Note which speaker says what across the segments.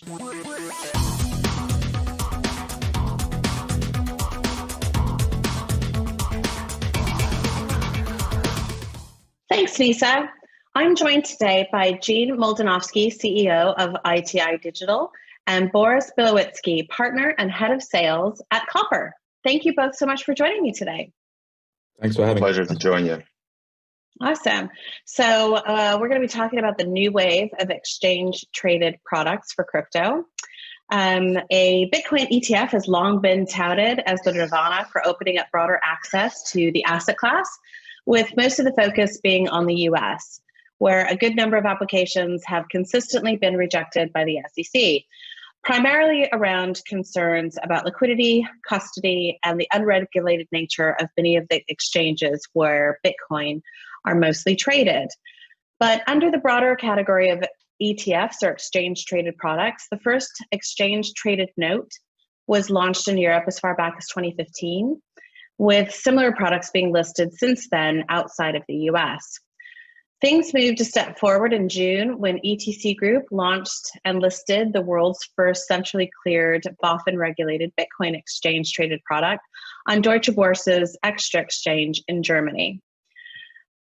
Speaker 1: Thanks, Nisa. I'm joined today by Gene Moldavsky, CEO of ITI Digital, and Boris Bilowitzki, partner and head of sales at Copper. Thank you both so much for joining me today.
Speaker 2: Thanks for having me.
Speaker 3: Pleasure to join you.
Speaker 1: Awesome. So we're going to be talking about the new wave of exchange-traded products for crypto. A Bitcoin ETF has long been touted as the nirvana for opening up broader access to the asset class, with most of the focus being on the US, where a good number of applications have consistently been rejected by the SEC, primarily around concerns about liquidity, custody, and the unregulated nature of many of the exchanges where Bitcoin are mostly traded. But under the broader category of ETFs, or exchange-traded products, the first exchange-traded note was launched in Europe as far back as 2015, with similar products being listed since then outside of the US. Things moved a step forward in June when ETC Group launched and listed the world's first centrally cleared, BaFin-regulated Bitcoin exchange-traded product on Deutsche Börse's Extra exchange in Germany.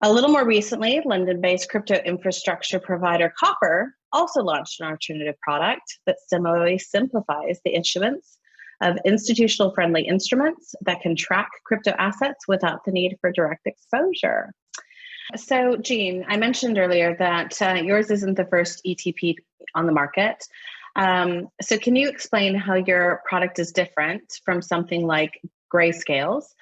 Speaker 1: A little more recently, London-based crypto infrastructure provider Copper also launched an alternative product that similarly simplifies the issuance of institutional-friendly instruments that can track crypto assets without the need for direct exposure. So, Gene, I mentioned earlier that yours isn't the first ETP on the market. So can you explain how your product is different from something like Grayscale's,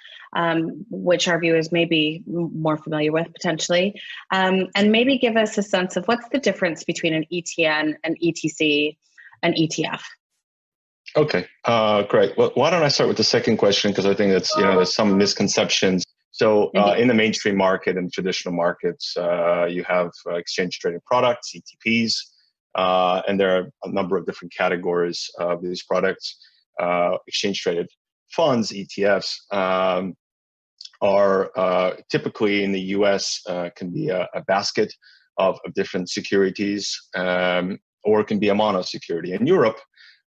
Speaker 1: which our viewers may be more familiar with potentially, and maybe give us a sense of what's the difference between an ETN, an ETC, an ETF?
Speaker 3: Okay, great. Well, why don't I start with the second question, because I think that's, there's some misconceptions. So in the mainstream market and traditional markets, you have exchange-traded products, ETPs, and there are a number of different categories of these products. Exchange-traded funds, ETFs, are typically in the US, can be a basket of different securities, or it can be a mono security. In Europe,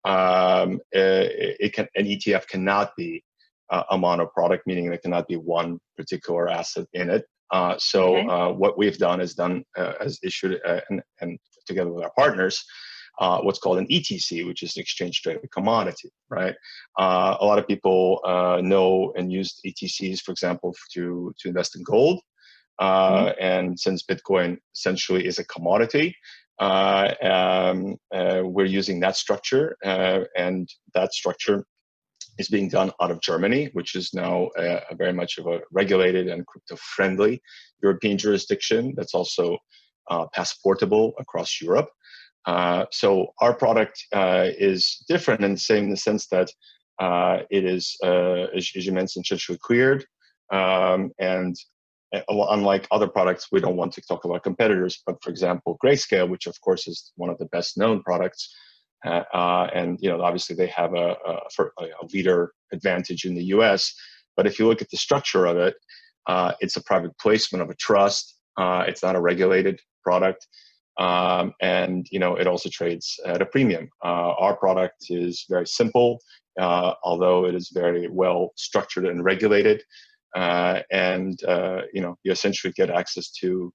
Speaker 3: an ETF cannot be a mono product, meaning there cannot be one particular asset in it. What we've done is issued and together with our partners, what's called an ETC, which is an exchange-traded commodity, right? A lot of people know and use ETCs, for example, to invest in gold. And since Bitcoin essentially is a commodity, we're using that structure, and that structure is being done out of Germany, which is now a very much of a regulated and crypto-friendly European jurisdiction that's also passportable across Europe. So our product is different in the sense that it is, as you mentioned, centrally cleared, and unlike other products, we don't want to talk about competitors, but for example, Grayscale, which of course is one of the best known products, and obviously they have a leader advantage in the US. But if you look at the structure of it, it's a private placement of a trust. It's not a regulated product, and it also trades at a premium. Our product is very simple, although it is very well structured and regulated. You essentially get access to,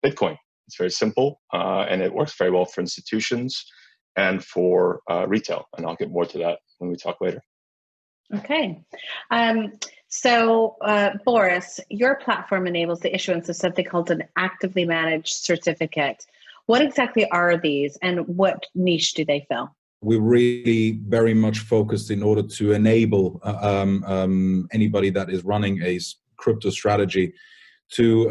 Speaker 3: Bitcoin. It's very simple, and it works very well for institutions and for retail. And I'll get more to that when we talk later.
Speaker 1: Okay. So Boris, your platform enables the issuance of something called an actively managed certificate. What exactly are these, and what niche do they fill?
Speaker 2: We're really very much focused in order to enable anybody that is running a crypto strategy to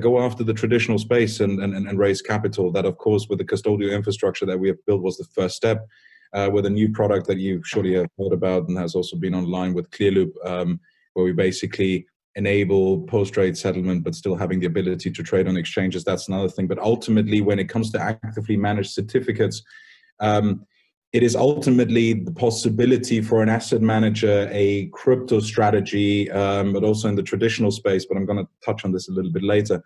Speaker 2: go after the traditional space and raise capital. That, of course, with the custodial infrastructure that we have built was the first step. With a new product that you surely have heard about and has also been online with Clearloop, where we basically enable post-trade settlement, but still having the ability to trade on exchanges. That's another thing. But ultimately, when it comes to actively managed certificates, it is ultimately the possibility for an asset manager, a crypto strategy, but also in the traditional space, but I'm going to touch on this a little bit later,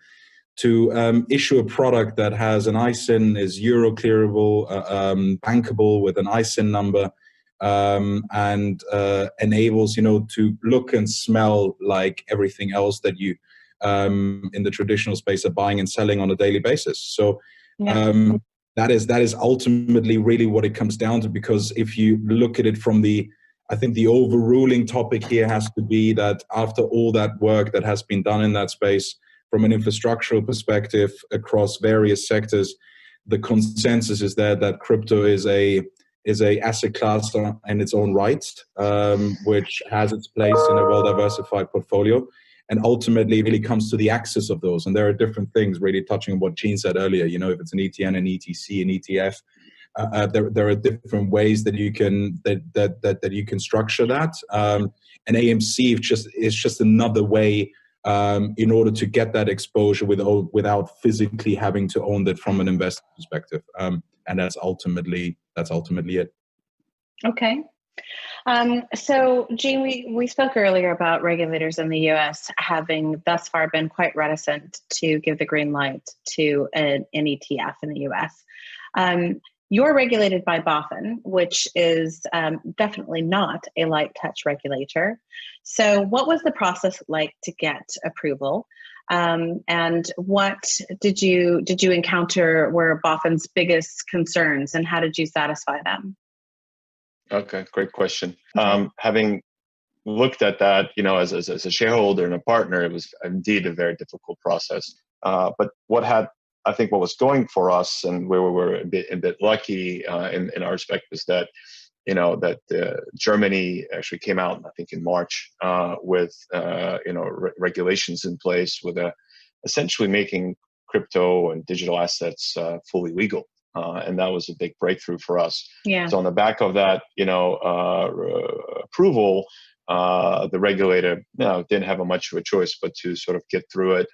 Speaker 2: to issue a product that has an ISIN, is euro clearable, bankable with an ISIN number, and enables, to look and smell like everything else that you in the traditional space are buying and selling on a daily basis. So that is ultimately really what it comes down to, because if you look at it from I think the overruling topic here has to be that after all that work that has been done in that space, from an infrastructural perspective across various sectors, the consensus is there that crypto is a asset class in its own right, which has its place in a well-diversified portfolio, and ultimately really comes to the access of those. And there are different things, really touching on what Gene said earlier. If it's an ETN, an ETC, an ETF, there are different ways that you can that you can structure that. And AMC is just another way in order to get that exposure without physically having to own that from an investor perspective. And that's ultimately it.
Speaker 1: Okay. So, Gene, we spoke earlier about regulators in the U.S. having thus far been quite reticent to give the green light to an ETF in the U.S. You're regulated by BaFin, which is definitely not a light touch regulator. So what was the process like to get approval? And what did you encounter were BaFin's biggest concerns, and how did you satisfy them?
Speaker 3: Okay, great question. Having looked at that, as a shareholder and a partner, it was indeed a very difficult process. But what was going for us, and where we were a bit lucky in our respect, was that Germany actually came out, I think, in March with regulations in place with essentially making crypto and digital assets fully legal. And that was a big breakthrough for us.
Speaker 1: Yeah.
Speaker 3: So on the back of that, approval, the regulator didn't have much of a choice but to sort of get through it.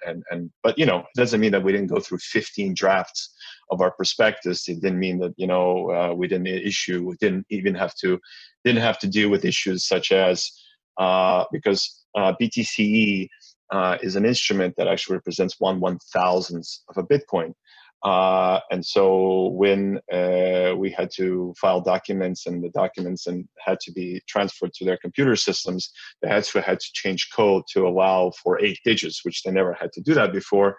Speaker 3: But it doesn't mean that we didn't go through 15 drafts of our prospectus. It didn't mean that we didn't even have to deal with issues such as because BTCE is an instrument that actually represents 1/1000th of a Bitcoin. And so when we had to file documents, and the documents had to be transferred to their computer systems, they had to change code to allow for 8 digits, which they never had to do that before,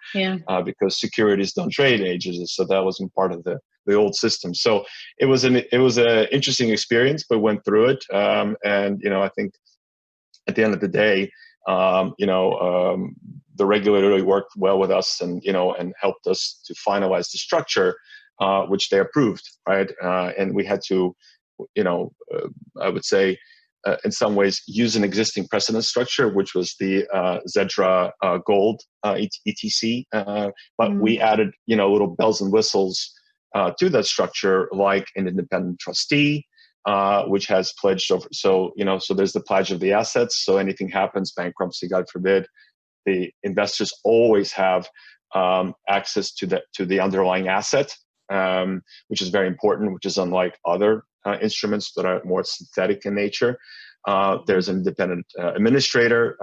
Speaker 3: because securities don't trade in 8 digits. So that wasn't part of the old system. So it was an interesting experience, but went through it. And I think at the end of the day, the regulator really worked well with us, and helped us to finalize the structure, which they approved, right? And we had to, I would say, in some ways, use an existing precedent structure, which was the Zedra Gold ETC, but we added, little bells and whistles to that structure, like an independent trustee, which has pledged over. So, so there's the pledge of the assets. So anything happens, bankruptcy, God forbid, the investors always have access to the underlying asset, which is very important, which is unlike other instruments that are more synthetic in nature. There's an independent administrator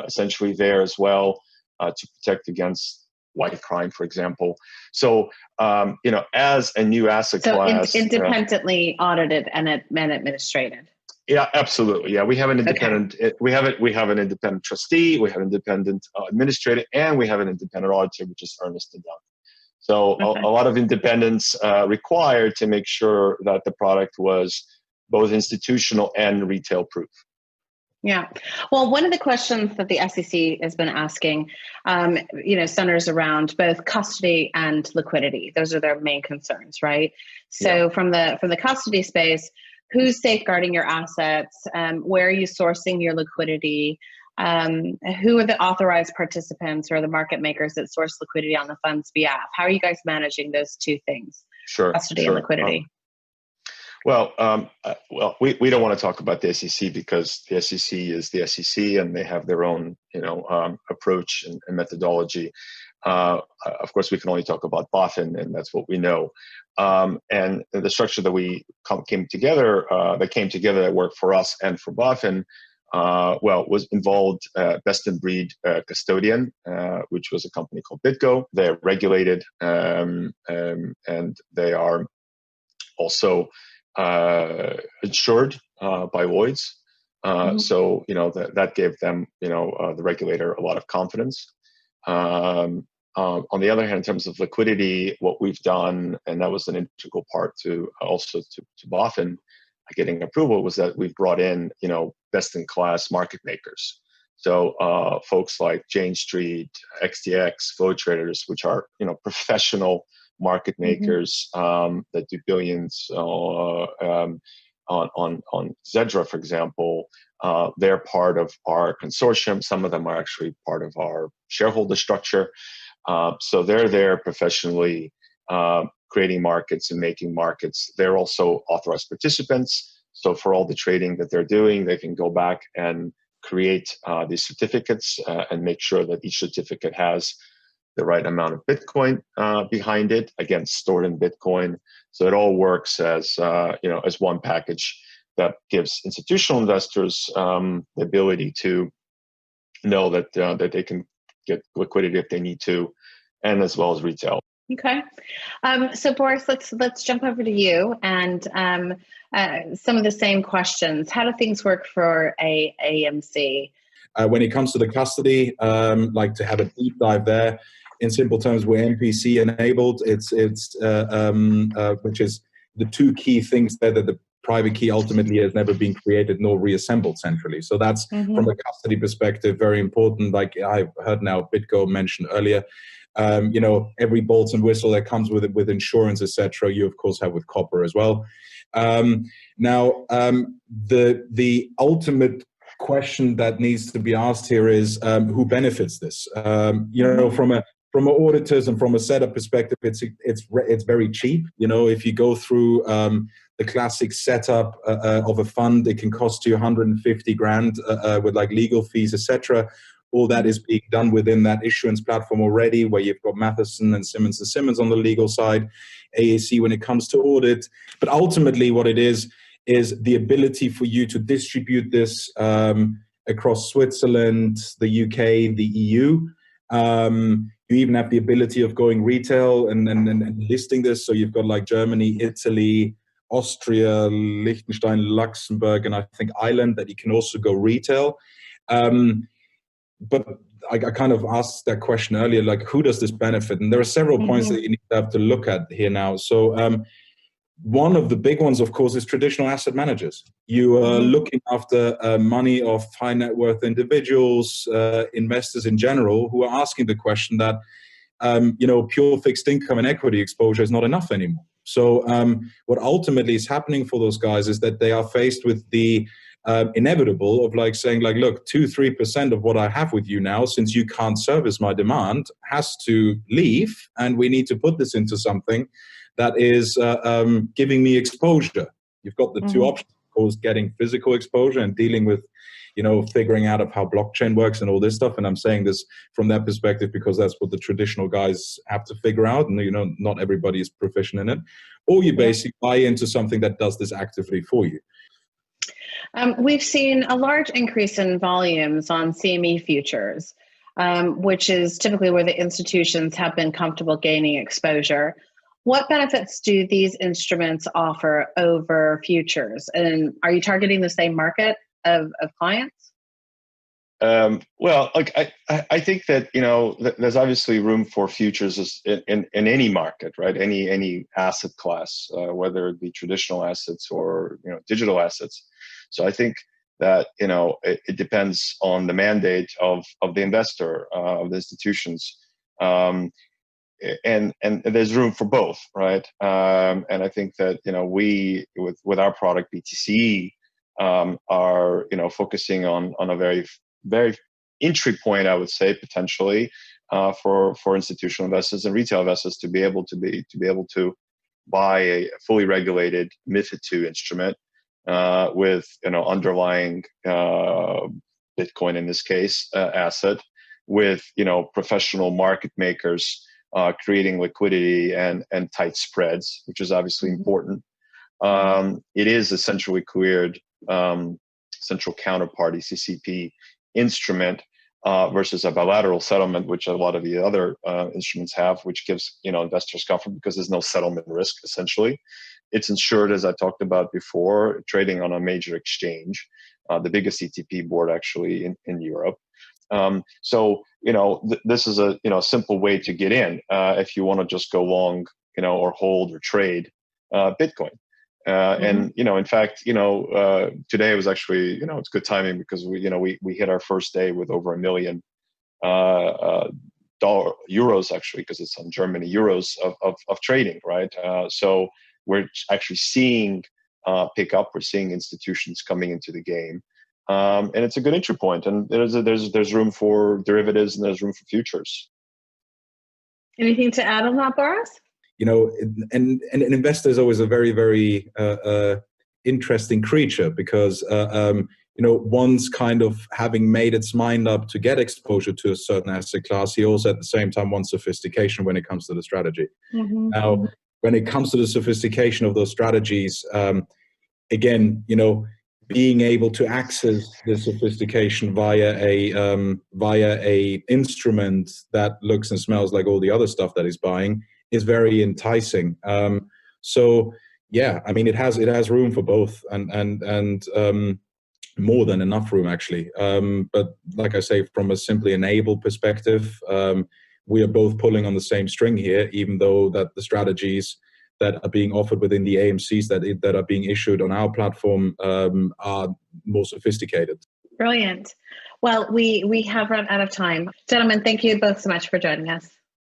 Speaker 3: essentially there as well to protect against white crime, for example. So, as a new asset class,
Speaker 1: independently audited and administrated.
Speaker 3: Yeah, absolutely. Yeah, we have an independent. Okay. We have an independent trustee. We have an independent administrator, and we have an independent auditor, which is Ernst & Young. So a lot of independence required to make sure that the product was both institutional and retail proof.
Speaker 1: Yeah. Well, one of the questions that the SEC has been asking, centers around both custody and liquidity. Those are their main concerns, right? So from the custody space, who's safeguarding your assets? Where are you sourcing your liquidity? Who are the authorized participants or the market makers that source liquidity on the fund's behalf? How are you guys managing those two things?
Speaker 3: Sure.
Speaker 1: Custody and liquidity.
Speaker 3: We don't want to talk about the SEC because the SEC is the SEC and they have their own, approach and methodology. Of course, we can only talk about BaFin, and that's what we know. And the structure that came together that worked for us and for BaFin was involved best in breed custodian, which was a company called BitGo. They're regulated, and they are also insured by Lloyd's. So that gave them, the regulator, a lot of confidence. On the other hand, in terms of liquidity, what we've done, and that was an integral part to BaFin getting approval, was that we've brought in, best-in-class market makers. So folks like Jane Street, XTX, Flow Traders, which are, professional market makers that do billions on Zedra, for example. They're part of our consortium. Some of them are actually part of our shareholder structure. So they're there professionally creating markets and making markets. They're also authorized participants. So for all the trading that they're doing, they can go back and create these certificates and make sure that each certificate has the right amount of Bitcoin behind it, again, stored in Bitcoin. So it all works as as one package that gives institutional investors the ability to know that that they can get liquidity if they need to, and as well as retail.
Speaker 1: Okay, so Boris, let's jump over to you and some of the same questions. How do things work for AMC?
Speaker 2: When it comes to the custody, like to have a deep dive there. In simple terms, we're MPC enabled. It's which is the two key things there, that the private key ultimately has never been created nor reassembled centrally. So that's from a custody perspective very important. Like I've heard now BitGo mentioned earlier. Every bolts and whistle that comes with it, with insurance, etc., you of course have with copper as well. Now, the ultimate question that needs to be asked here is who benefits this? From an auditors and from a setup perspective, it's very cheap. If you go through the classic setup of a fund, it can cost you 150 grand with like legal fees, etc. All that is being done within that issuance platform already, where you've got Matheson and Simmons on the legal side, AAC when it comes to audit. But ultimately what it is the ability for you to distribute this across Switzerland, the UK, the EU. You even have the ability of going retail and listing this. So you've got like Germany, Italy, Austria, Liechtenstein, Luxembourg, and I think Ireland that you can also go retail. But I kind of asked that question earlier, like who does this benefit? And there are several points that you need to have to look at here now. So one of the big ones, of course, is traditional asset managers. You are looking after money of high net worth individuals, investors in general, who are asking the question that, pure fixed income and equity exposure is not enough anymore. So what ultimately is happening for those guys is that they are faced with the inevitable of like saying like, look, 2-3% of what I have with you now, since you can't service my demand, has to leave, and we need to put this into something that is giving me exposure. You've got the two options, of course, getting physical exposure and dealing with, figuring out of how blockchain works and all this stuff. And I'm saying this from that perspective because that's what the traditional guys have to figure out. And, not everybody is proficient in it. Or you basically buy into something that does this actively for you.
Speaker 1: We've seen a large increase in volumes on CME futures, which is typically where the institutions have been comfortable gaining exposure. What benefits do these instruments offer over futures? And are you targeting the same market of clients?
Speaker 3: Well, like I think that there's obviously room for futures in any market, right? Any asset class, whether it be traditional assets or digital assets. So I think that it depends on the mandate of the investor, of the institutions. And there's room for both, right? And I think that we with our product BTC are focusing on a very very entry point, I would say, potentially for institutional investors and retail investors to be able to buy a fully regulated MiFID II instrument with underlying Bitcoin in this case asset with professional market makers. Creating liquidity and tight spreads, which is obviously important. It is a centrally cleared central counterparty (CCP) instrument versus a bilateral settlement, which a lot of the other instruments have, which gives investors comfort because there's no settlement risk essentially. It's insured, as I talked about before, trading on a major exchange, the biggest ETP board actually in Europe. So this is a simple way to get in if you want to just go long, or hold or trade Bitcoin. And in fact, today was actually it's good timing because we hit our first day with over $1 million euros actually, because it's on Germany euros of trading, right? So we're actually seeing pick up. We're seeing institutions coming into the game. And it's a good entry point, and there's room for derivatives and there's room for futures.
Speaker 1: Anything to add on that, Boris?
Speaker 2: And an investor is always a very, very interesting creature because one's kind of having made its mind up to get exposure to a certain asset class. He also at the same time wants sophistication when it comes to the strategy. Now, when it comes to the sophistication of those strategies, again, being able to access the sophistication via a instrument that looks and smells like all the other stuff that he's buying is very enticing. So yeah, I mean, it has room for both, and more than enough room actually. But like I say, from a simply enable perspective, we are both pulling on the same string here, even though that the strategies that are being offered within the AMCs that are being issued on our platform are more sophisticated.
Speaker 1: Brilliant. Well, we have run out of time. Gentlemen, thank you both so much for joining us.